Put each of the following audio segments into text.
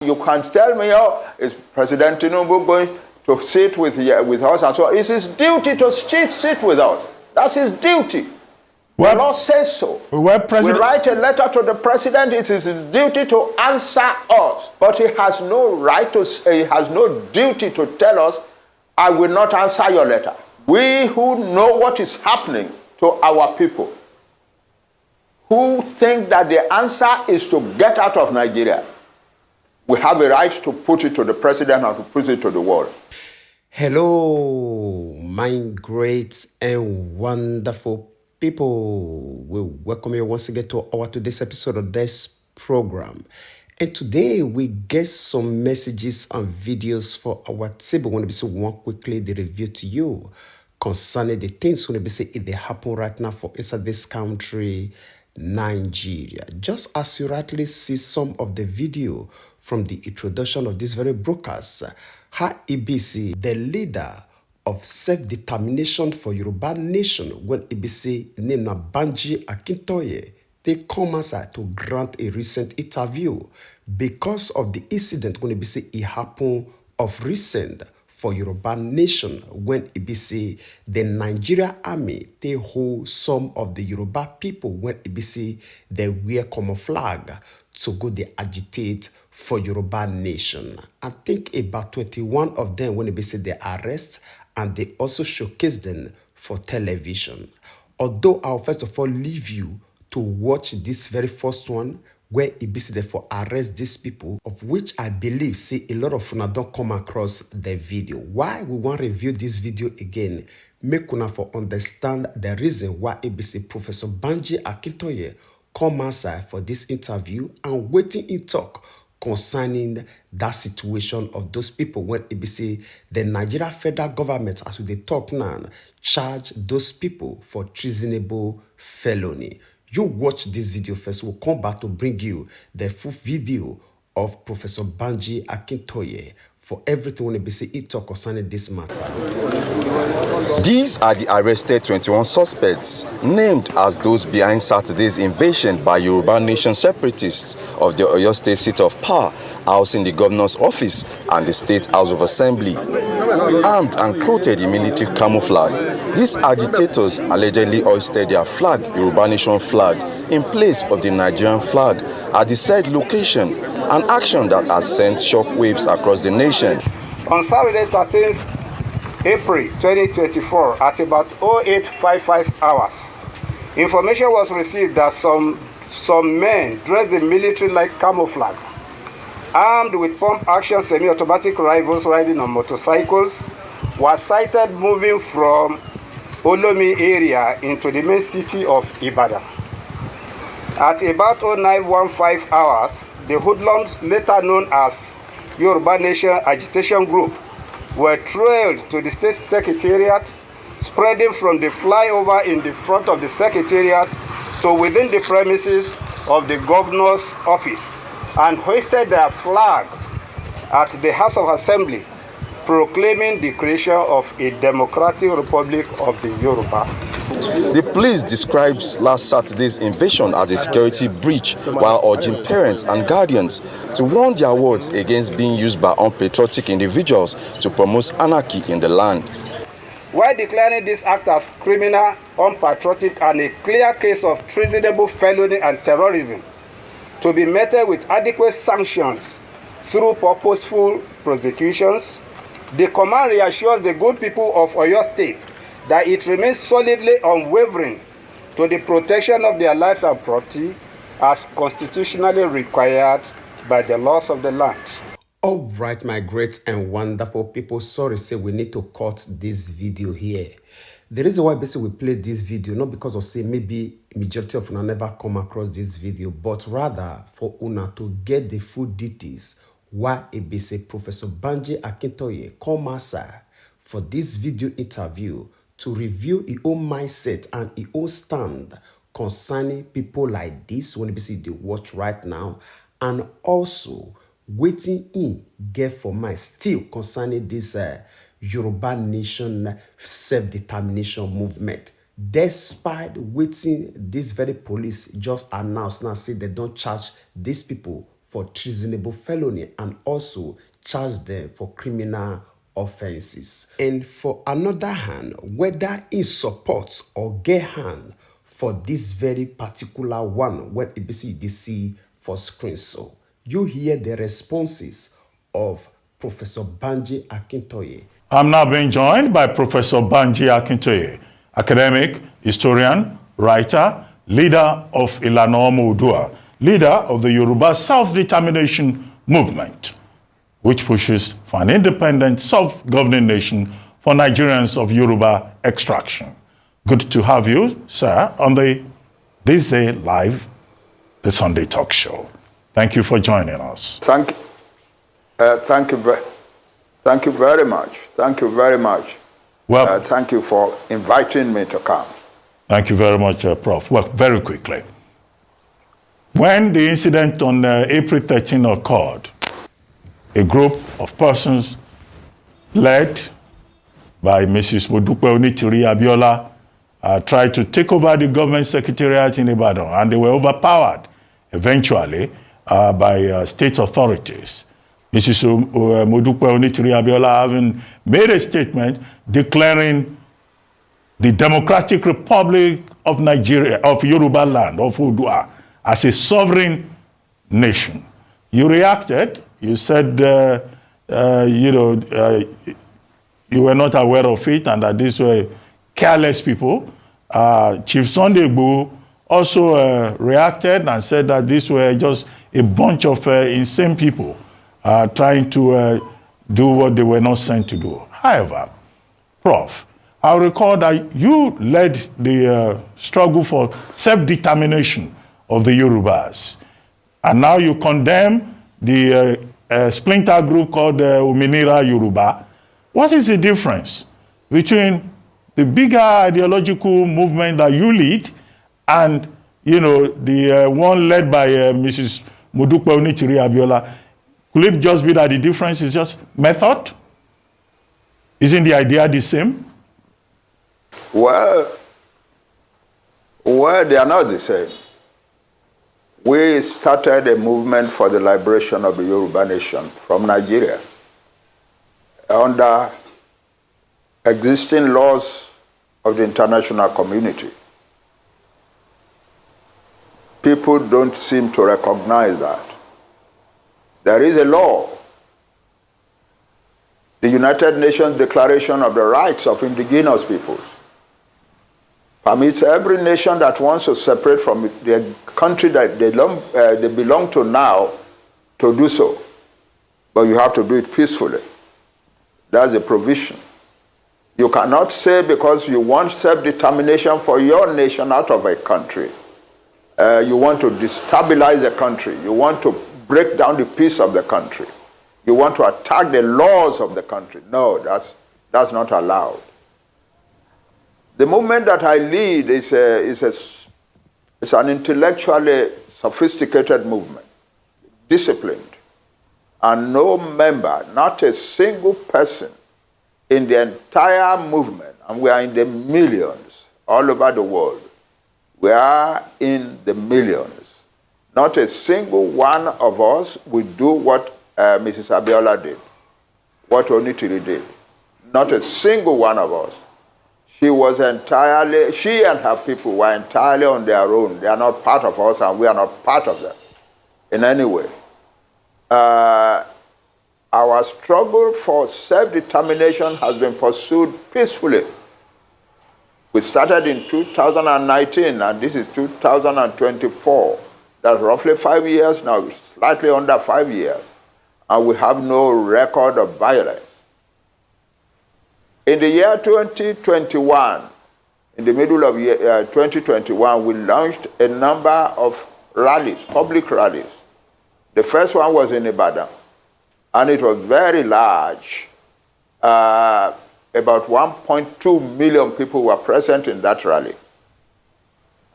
You can't tell me, oh, is President Tinubu going to sit with us and so on. It's his duty to sit with us. That's his duty. The law says so. We write a letter to the president. It is his duty to answer us. But he has no right to say, he has no duty to tell us, I will not answer your letter. We who know what is happening to our people, who think that the answer is to get out of Nigeria, we have a right to put it to the president and to put it to the world. Hello, my great and wonderful people. We welcome you once again to our today's episode of this program. And today we get some messages and videos for our table. We want to be so one quickly the review to you concerning the things we want to be say if they happen right now for inside this country, Nigeria. Just as you rightly see some of the video from the introduction of this very broadcast, how EBC, the leader of self-determination for Yoruba Nation, when EBC named Banji Akintoye, they come aside to grant a recent interview because of the incident when EBC it happened of recent for Yoruba Nation when EBC the Nigeria army they hold some of the Yoruba people when EBC they wear common flag to go they agitate for Yoruba Nation. I think about 21 of them when EBC they arrest and they also showcase them for television. Although I'll first of all leave you to watch this very first one where EBC therefore arrest these people, of which I believe see a lot of una don't come across the video. Why we want to review this video again, make una for understand the reason why EBC Professor Banji Akintoye come outside for this interview and waiting in talk concerning that situation of those people when EBC, the Nigeria federal government, as we talk now, charge those people for treasonable felony. You watch this video first. We'll come back to bring you the full video of Professor Banji Akintoye for everything when EBC talk concerning this matter. These are the arrested 21 suspects named as those behind Saturday's invasion by Yoruba Nation separatists of the Oyo State seat of power, housing the governor's office and the State House of Assembly. Armed and clothed in military camouflage, these agitators allegedly hoisted their flag, Yoruba Nation flag, in place of the Nigerian flag at the said location, an action that has sent shockwaves across the nation. On Saturday 13th April 2024 at about 0855 hours, information was received that some men dressed in military-like camouflage, armed with pump-action semi-automatic rifles riding on motorcycles, were sighted moving from Olomi area into the main city of Ibadan. At about 0915 hours, the hoodlums, later known as Yoruba Nation Agitation Group, were trailed to the state secretariat, spreading from the flyover in the front of the secretariat to within the premises of the governor's office, and hoisted their flag at the House of Assembly, proclaiming the creation of a democratic republic of the Yoruba. The police describes last Saturday's invasion as a security breach while urging parents and guardians to warn their wards against being used by unpatriotic individuals to promote anarchy in the land. While declaring this act as criminal, unpatriotic, and a clear case of treasonable felony and terrorism, to be meted with adequate sanctions through purposeful prosecutions, the command reassures the good people of Oyo State that it remains solidly unwavering to the protection of their lives and property as constitutionally required by the laws of the land. All right, my great and wonderful people. Sorry, say we need to cut this video here. The reason why basically we played this video, not because of say maybe majority of una never come across this video, but rather for una to get the full details why EBC Professor Banji Akintoye come outside for this video interview to review his own mindset and his own stand concerning people like this when EBC they watch right now, and also waiting in get for my still concerning this Yoruba Nation self-determination movement. Despite waiting, this very police just announced now say they don't charge these people for treasonable felony and also charge them for criminal offenses. And for another hand, whether in support or get hand for this very particular one, when it see for screen. So you hear the responses of Professor Banji Akintoye. I'm now being joined by Professor Banji Akintoye, academic, historian, writer, leader of Ilana Omo Oodua, leader of the Yoruba Self-Determination Movement, which pushes for an independent, self-governing nation for Nigerians of Yoruba extraction. Good to have you, sir, on the This Day Live, the Sunday Talk Show. Thank you for joining us. Thank you very much. Thank you very much. Well, thank you for inviting me to come. Thank you very much, Prof. Well, very quickly. When the incident on April 13 occurred, a group of persons led by Mrs. Modupe Onitiri Abiola tried to take over the government secretariat in Ibadan, and they were overpowered eventually by state authorities. Mrs. Modupe Onitiri Abiola having made a statement declaring the Democratic Republic of Nigeria, of Yoruba land, of Oodua, as a sovereign nation. You reacted. You said, you were not aware of it and that these were careless people. Chief Sunday Igboho also reacted and said that these were just a bunch of insane people trying to do what they were not sent to do. However, Prof, I recall that you led the struggle for self-determination of the Yorubas. And now you condemn the splinter group called Ominira Yoruba. What is the difference between the bigger ideological movement that you lead and, the one led by Mrs. Modupe Onitiri Abiola? Could it just be that the difference is just method? Isn't the idea the same? Well, they are not the same. We started a movement for the liberation of the Yoruba nation from Nigeria under existing laws of the international community. People don't seem to recognize that. There is a law, the United Nations Declaration of the Rights of Indigenous Peoples, permits every nation that wants to separate from the country that they belong to now to do so. But you have to do it peacefully. That's a provision. You cannot say because you want self-determination for your nation out of a country, you want to destabilize the country, you want to break down the peace of the country, you want to attack the laws of the country. No, that's not allowed. The movement that I lead is an intellectually sophisticated movement, disciplined, and no member, not a single person in the entire movement, and we are in the millions all over the world. We are in the millions. Not a single one of us will do what Mrs. Abiola did, what Onitiri did. Not a single one of us. She and her people were entirely on their own. They are not part of us and we are not part of them in any way. Our struggle for self-determination has been pursued peacefully. We started in 2019 and this is 2024. That's roughly 5 years now, slightly under 5 years. And we have no record of violence. In the year 2021, in the middle of 2021, we launched a number of rallies, public rallies. The first one was in Ibadan, and it was very large. About 1.2 million people were present in that rally.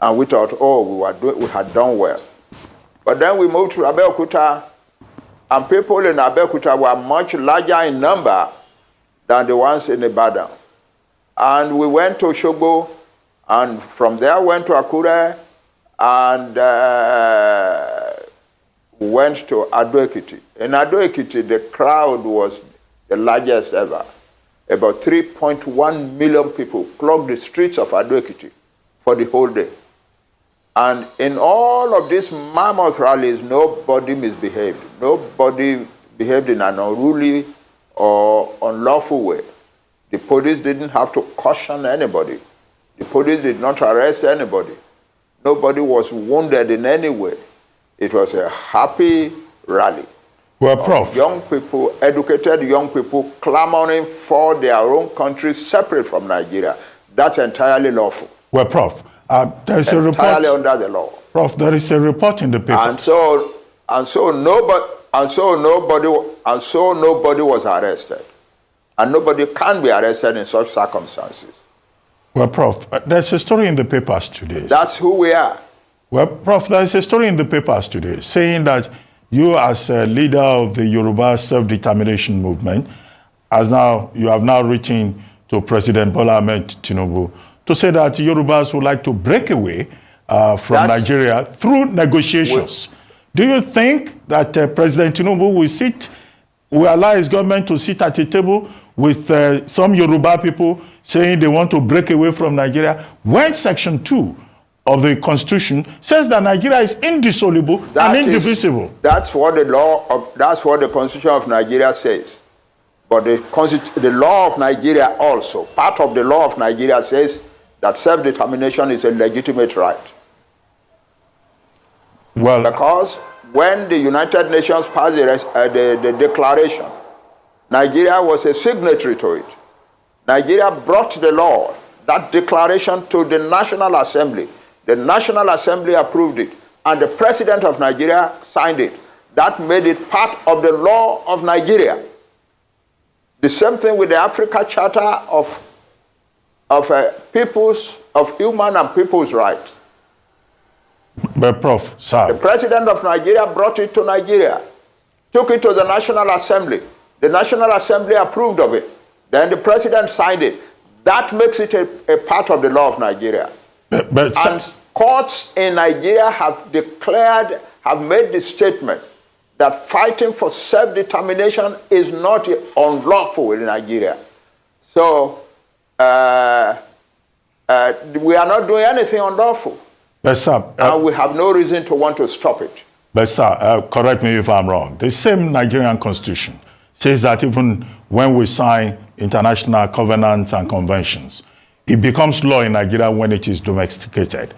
And we thought, we had done well. But then we moved to Abeokuta, and people in Abeokuta were much larger in number than the ones in Ibadan. And we went to Osogbo, and from there went to Akure, and went to Ado-Ekiti. In Ado-Ekiti, the crowd was the largest ever. About 3.1 million people clogged the streets of Ado-Ekiti for the whole day. And in all of these mammoth rallies, nobody misbehaved. Nobody behaved in an unruly or unlawful way. The police didn't have to caution anybody. The police did not arrest anybody. Nobody was wounded in any way. It was a happy rally. Well, Prof. Young people, educated young people clamoring for their own country separate from Nigeria. That's entirely lawful. Well, Prof, there is a report. Entirely under the law. Prof, there is a report in the paper. And so nobody was arrested. And nobody can be arrested in such circumstances. Well, Prof, there's a story in the papers today. That's who we are. Well, Prof, there's a story in the papers today saying that you, as a leader of the Yoruba self-determination movement, you have now written to President Bola Ahmed Tinubu to say that Yorubas would like to break away from Nigeria through negotiations. Do you think that President Tinubu will allow his government to sit at a table with some Yoruba people saying they want to break away from Nigeria when Section 2 of the Constitution says that Nigeria is indissoluble and indivisible? That's what the Constitution of Nigeria says. But the law of Nigeria also, part of the law of Nigeria says that self-determination is a legitimate right. Well, because when the United Nations passed the declaration, Nigeria was a signatory to it. Nigeria brought the law, that declaration, to the National Assembly. The National Assembly approved it, and the President of Nigeria signed it. That made it part of the law of Nigeria. The same thing with the Africa Charter of Human and People's Rights. But Prof, sir. The President of Nigeria brought it to Nigeria, took it to the National Assembly. The National Assembly approved of it. Then the President signed it. That makes it a part of the law of Nigeria. And courts in Nigeria have made the statement that fighting for self-determination is not unlawful in Nigeria. So we are not doing anything unlawful. But sir, and we have no reason to want to stop it. But sir, correct me if I'm wrong. The same Nigerian constitution says that even when we sign international covenants and conventions, it becomes law in Nigeria when it is domesticated.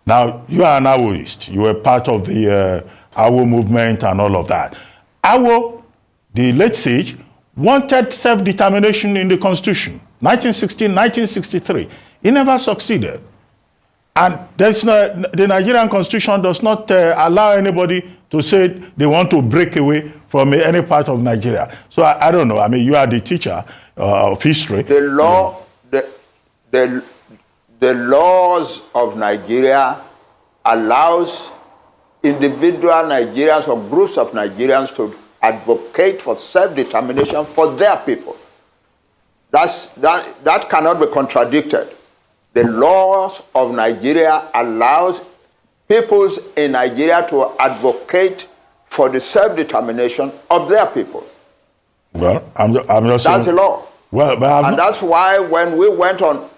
Now, you are an Awoist. You were part of the Awo movement and all of that. Awo, the late sage, wanted self-determination in the constitution, 1916, 1963. He never succeeded. And the Nigerian constitution does not allow anybody to say they want to break away from any part of Nigeria. So I don't know. I mean, you are the teacher of history. The law, the laws of Nigeria allows individual Nigerians or groups of Nigerians to advocate for self-determination for their people. That cannot be contradicted. The laws of Nigeria allows peoples in Nigeria to advocate for the self-determination of their people. Well, I'm just that's the law. Well, but that's why when we went on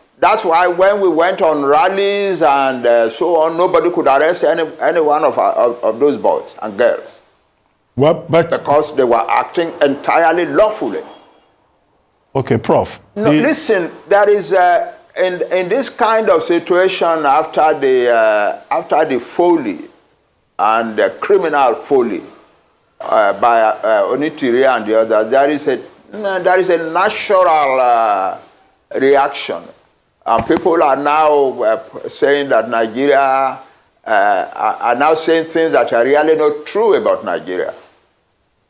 rallies and so on, nobody could arrest any one of those boys and girls. Well, because they were acting entirely lawfully. Okay, Prof. No, listen, there is in this kind of situation after the folly and the criminal folly by Onitiri and the others, there is a natural reaction, and people are now saying that Nigeria are now saying things that are really not true about Nigeria.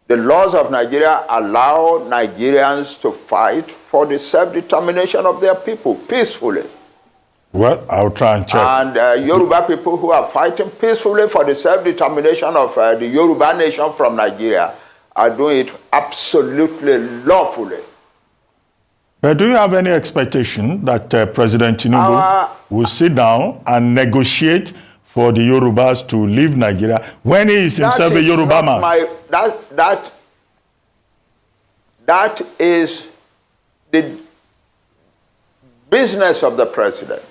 The laws of Nigeria allow Nigerians to fight for the self-determination of their people peacefully. Well, I'll try and check. And Yoruba people who are fighting peacefully for the self-determination of the Yoruba nation from Nigeria are doing it absolutely lawfully. But do you have any expectation that President Tinubu will sit down and negotiate for the Yorubas to leave Nigeria when he is himself a Yoruba man? That is the business of the president.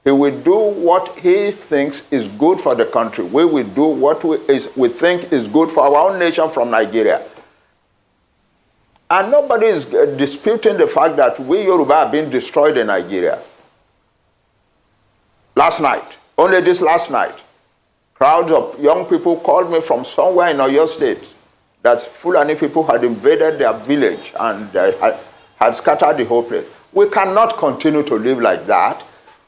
He will do what he thinks is good for the country. We will do what we think is good for our own nation from Nigeria. And nobody is disputing the fact that we Yoruba are being destroyed in Nigeria. Last night, only this last night, crowds of young people called me from somewhere in Oyo State that Fulani people had invaded their village and had scattered the whole place. We cannot continue to live like that.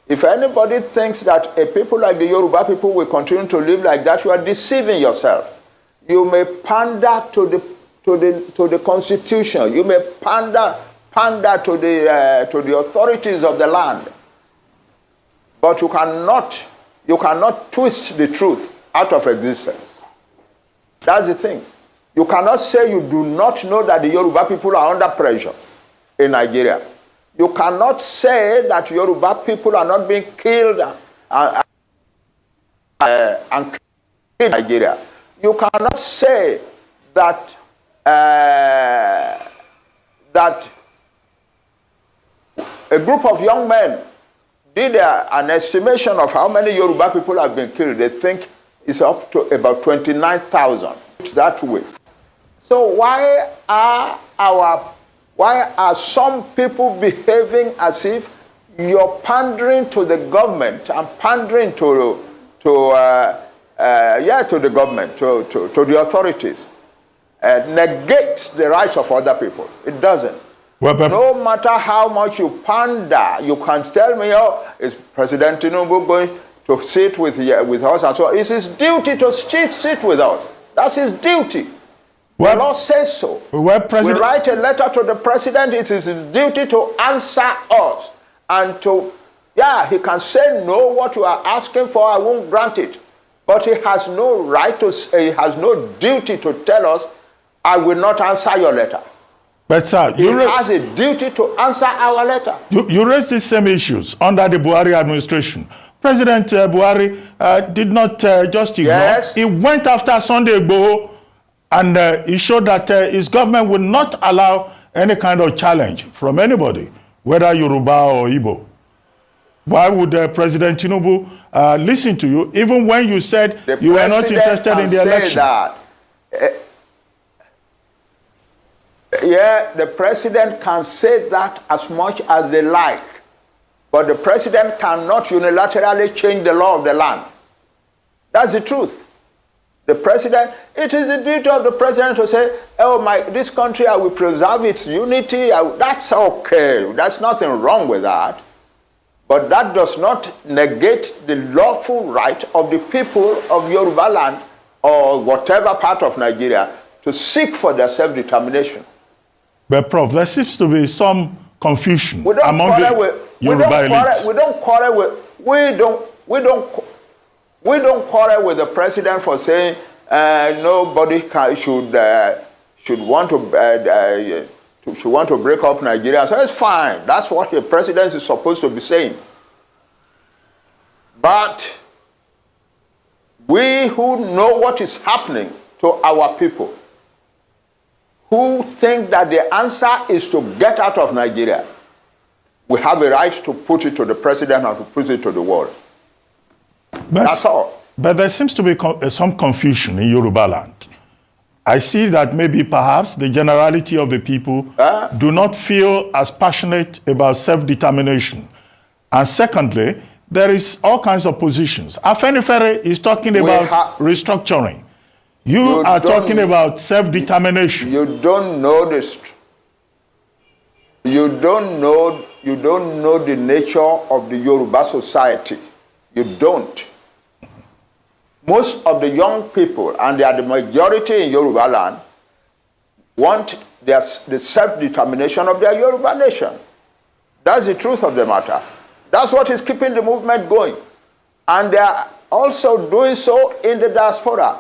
If anybody thinks that a people like the Yoruba people will continue to live like that, you are deceiving yourself. You may pander to the constitution. You may pander to the authorities of the land. But you cannot twist the truth out of existence. That's the thing. You cannot say you do not know that the Yoruba people are under pressure in Nigeria. You cannot say that Yoruba people are not being killed and killed in Nigeria. You cannot say that that a group of young men did an estimation of how many Yoruba people have been killed. They think it's up to about 29,000 that way. So why are some people behaving as if you're pandering to the government and pandering to the government, to the authorities? Negates the rights of other people. It doesn't. Well, no matter how much you pander, you can't tell me, oh, is President Tinubu going to sit with us and so on? It's his duty to sit with us. That's his duty. Well, the law says so. Well, we write a letter to the president. It is his duty to answer us. And he can say, no, what you are asking for, I won't grant it. But he has no right to say, he has no duty to tell us, I will not answer your letter. But sir, he has a duty to answer our letter. You raised these same issues under the Buhari administration. President Buhari did not just ignore. Yes. He went after Sunday Igboho and he showed that his government would not allow any kind of challenge from anybody, whether Yoruba or Igbo. Why would President Tinubu listen to you, even when you said you were not interested in the election? The president can say that as much as they like, but the president cannot unilaterally change the law of the land. That's the truth. The president, it is the duty of the president to say, oh, this country, I will preserve its unity. That's okay. There's nothing wrong with that. But that does not negate the lawful right of the people of Yoruba land or whatever part of Nigeria to seek for their self-determination. But Prof, there seems to be some confusion among the Yoruba elites. We don't quarrel with the president for saying nobody should want to break up Nigeria. So it's fine. That's what the president is supposed to be saying. But we who know what is happening to our people, who think that the answer is to get out of Nigeria, we have a right to put it to the president and to put it to the world. That's all. But there seems to be some confusion in Yoruba land. I see that maybe perhaps the generality of the people do not feel as passionate about self-determination. And secondly, there is all kinds of positions. Afenifere is talking about restructuring. You are talking about self-determination. You don't know this. You don't know the nature of the Yoruba society. You don't. Most of the young people, and they are the majority in Yoruba land, want the self-determination of their Yoruba nation. That's the truth of the matter. That's what is keeping the movement going. And they are also doing so in the diaspora.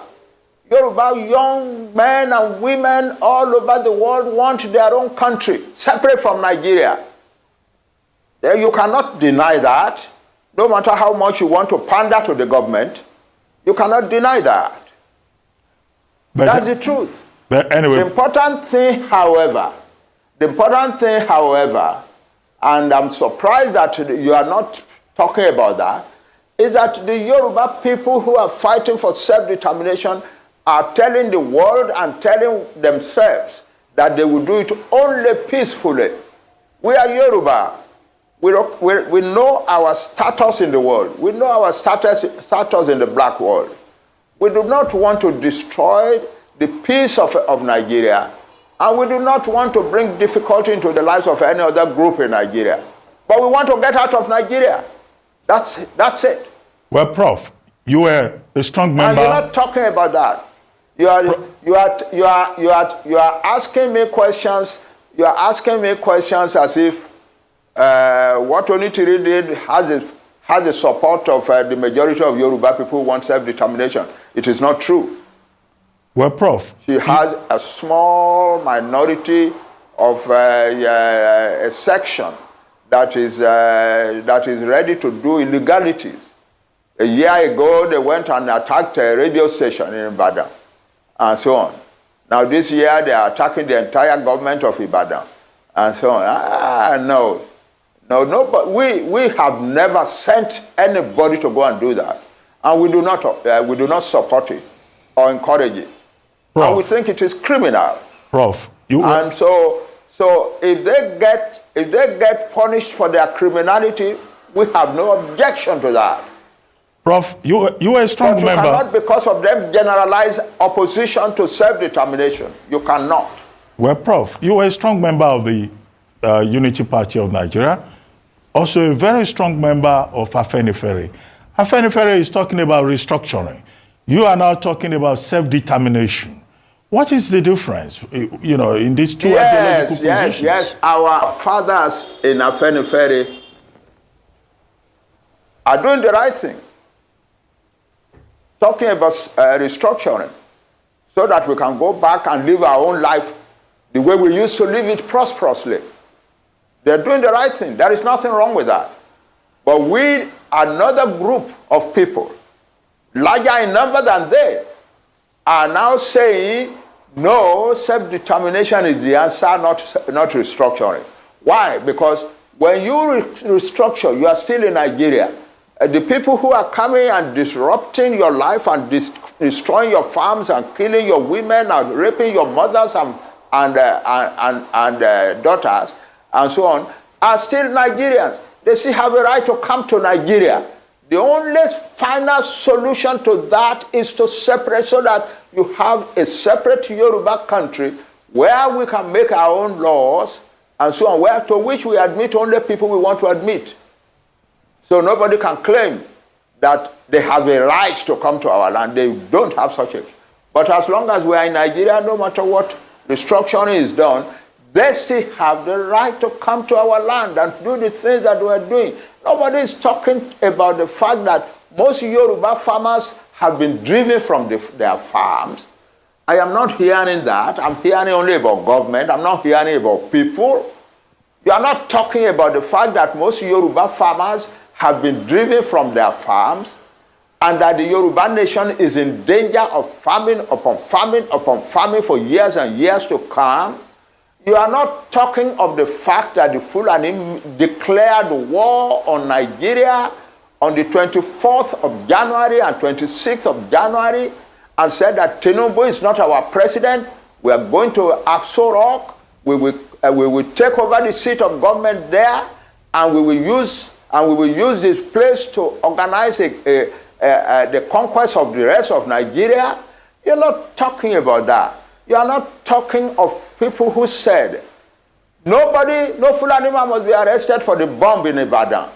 Yoruba young men and women all over the world want their own country, separate from Nigeria. You cannot deny that. No matter how much you want to pander to the government, you cannot deny that. But that's the truth. But anyway. The important thing, however, and I'm surprised that you are not talking about that, is that the Yoruba people who are fighting for self-determination are telling the world and telling themselves that they will do it only peacefully. We are Yoruba. We know our status in the world. We know our status in the black world. We do not want to destroy the peace of Nigeria, and we do not want to bring difficulty into the lives of any other group in Nigeria. But we want to get out of Nigeria. That's it. Well, Prof, you were a strong member. And you're not talking about that. You are asking me questions. You are asking me questions as if what Onitiri did has the support of the majority of Yoruba people who want self-determination. It is not true. Well, Prof, she has a small minority of a section that is ready to do illegalities. A year ago, they went and attacked a radio station in Ibadan, and so on. Now this year, they are attacking the entire government of Ibadan, and so on. No, but we have never sent anybody to go and do that, and we do not support it or encourage it. Prof, and we think it is criminal. Prof, and so if they get punished for their criminality, we have no objection to that. Prof, you were a strong member. But you cannot, because of them, generalize opposition to self-determination. You cannot. Well, Prof, you were a strong member of the Unity Party of Nigeria, also a very strong member of Afenifere. Afenifere is talking about restructuring. You are now talking about self-determination. What is the difference, in these two ideological positions? Yes. Our fathers in Afenifere are doing the right thing. Talking about restructuring so that we can go back and live our own life the way we used to live it prosperously. They're doing the right thing. There is nothing wrong with that. But we, another group of people, larger in number than they, are now saying, no, self-determination is the answer, not restructuring. Why? Because when you restructure, you are still in Nigeria. The people who are coming and disrupting your life and destroying your farms and killing your women and raping your mothers and daughters and so on are still Nigerians. They still have a right to come to Nigeria. The only final solution to that is to separate so that you have a separate Yoruba country where we can make our own laws and so on, to which we admit only people we want to admit. So nobody can claim that they have a right to come to our land. They don't have such a. But as long as we are in Nigeria, no matter what restructuring is done, they still have the right to come to our land and do the things that we are doing. Nobody is talking about the fact that most Yoruba farmers have been driven from their farms. I am not hearing that. I'm hearing only about government. I'm not hearing about people. You are not talking about the fact that most Yoruba farmers have been driven from their farms and that the Yoruba nation is in danger of famine upon famine upon famine for years and years to come. You are not talking of the fact that the Fulani declared war on Nigeria on the 24th of January and 26th of January and said that Tinubu is not our president. We are going to Aso Rock. We will take over the seat of government there, and we will use this place to organize the conquest of the rest of Nigeria. You're not talking about that. You are not talking of people who said, no Fulani man must be arrested for the bomb in Ibadan.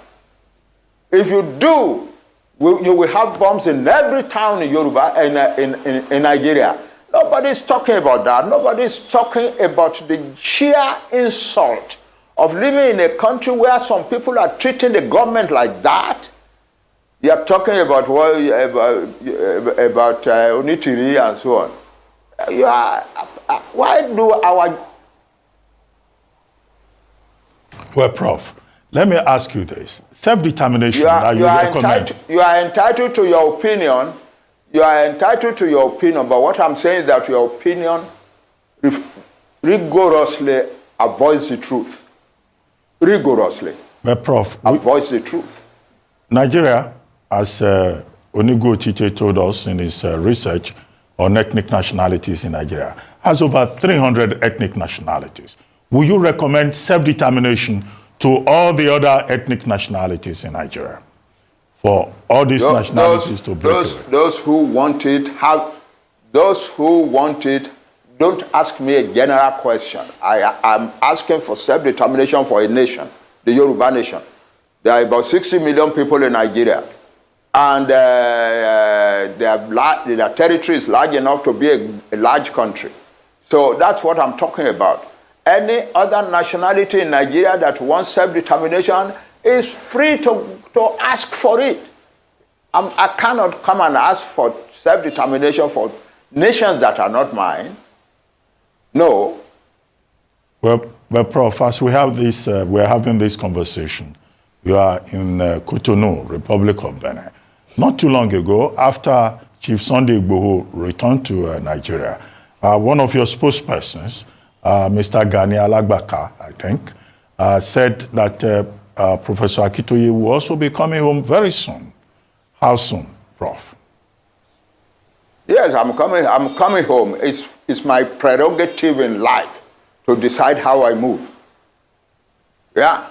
If you do, you will have bombs in every town in Yoruba, in Nigeria. Nobody is talking about that. Nobody is talking about the sheer insult of living in a country where some people are treating the government like that. You are talking about Onitiri and so on. Well, Prof, Let me ask you this. Self-determination that you recommend. You are entitled to your opinion. You are entitled to your opinion, but what I'm saying is that your opinion rigorously avoids the truth. Rigorously. But Prof, avoids the truth. Nigeria, as Onigo Tite told us in his research on ethnic nationalities in Nigeria, has over 300 ethnic nationalities. Will you recommend self-determination to all the other ethnic nationalities in Nigeria? For all these nationalities to break away? Those who want it, don't ask me a general question. I'm asking for self-determination for a nation, the Yoruba nation. There are about 60 million people in Nigeria. And their territory is large enough to be a large country. So that's what I'm talking about. Any other nationality in Nigeria that wants self-determination is free to ask for it. I cannot come and ask for self-determination for nations that are not mine. No. Well, Prof, as we have this, we're having this conversation. You are in Cotonou, Republic of Benin. Not too long ago, after Chief Sunday Igboho returned to Nigeria, one of your spokespersons, Mr. Gani Alagbaka, I think, said that Professor Akintoye will also be coming home very soon. How soon, Prof? Yes, I'm coming home. It's my prerogative in life to decide how I move. Yeah.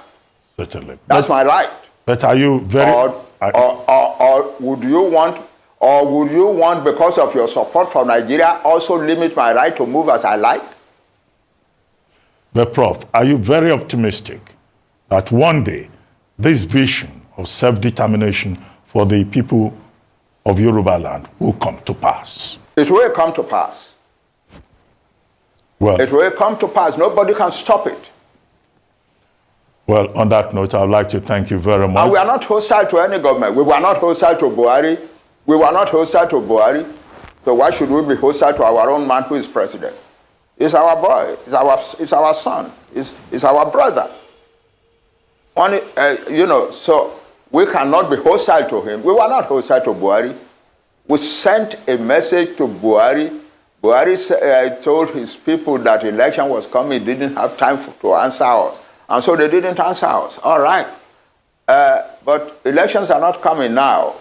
Certainly. That's my right. But are you very... Or would you want, because of your support for Nigeria, also limit my right to move as I like? But Prof, are you very optimistic that one day this vision of self-determination for the people of Yoruba land will come to pass? It will come to pass. Well, it will come to pass. Nobody can stop it. Well, on that note, I would like to thank you very much. And we are not hostile to any government. We were not hostile to Buhari. We were not hostile to Buhari. So why should we be hostile to our own man who is president? He's our boy. It's our son. It's our brother. So we cannot be hostile to him. We were not hostile to Buhari. We sent a message to Buhari. Buhari told his people that election was coming. He didn't have time to answer us. And so they didn't answer us. All right. But elections are not coming now.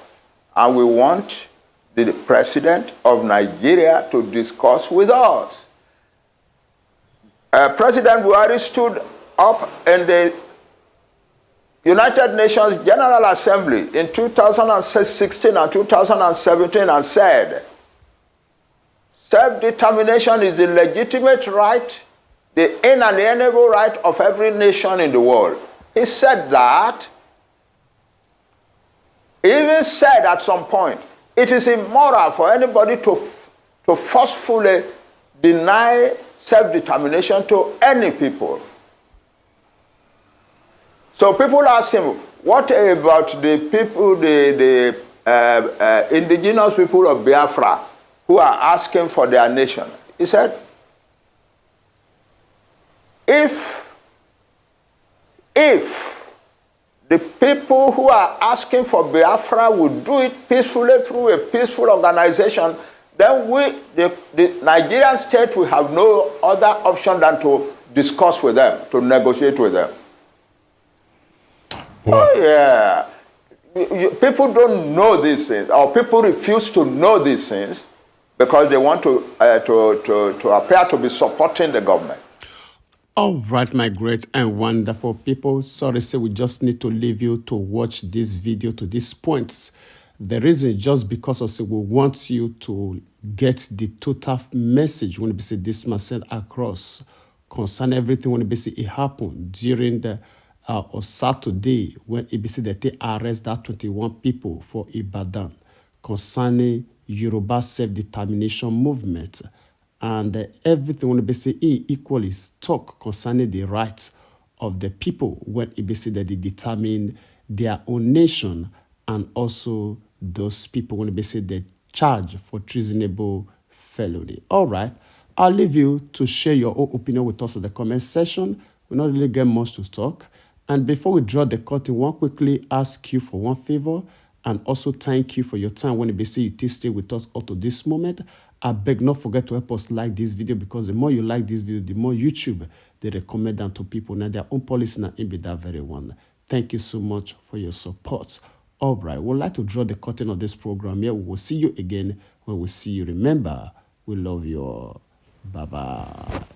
And we want the president of Nigeria to discuss with us. President Buhari stood up in the United Nations General Assembly in 2016 and 2017 and said, self-determination is the legitimate right, the inalienable right of every nation in the world. He said that. He even said at some point, it is immoral for anybody to forcefully deny self-determination to any people. So people ask him, what about the people, the indigenous people of Biafra who are asking for their nation? He said, if the people who are asking for Biafra would do it peacefully through a peaceful organization, then the Nigerian state will have no other option than to discuss with them, to negotiate with them. Wow. Oh, yeah. People don't know these things, or people refuse to know these things because they want to appear to be supporting the government. All right, my great and wonderful people. Sorry, say we just need to leave you to watch this video to these points. The reason just because of say we want you to get the total message when we say this must send across concern everything when we say it happened during the or Saturday when it be said that they arrest that 21 people for Ibadan concerning Yoruba self-determination movement. And everything when it be say equally talk concerning the rights of the people when it be said that they determine their own nation, and also those people when it be said they charge for treasonable felony. All right, I'll leave you to share your own opinion with us in the comment section. We not really get much to talk. And before we draw the curtain, I want quickly ask you for one favor and also thank you for your time when you say you stay with us up to this moment. I beg not forget to help us like this video, because the more you like this video, the more YouTube they recommend them to people. Now their own policy now in be that very one. Thank you so much for your support. All right, we'd like to draw the curtain of this program here. We will see you again when we see you. Remember, we love you all. Bye-bye.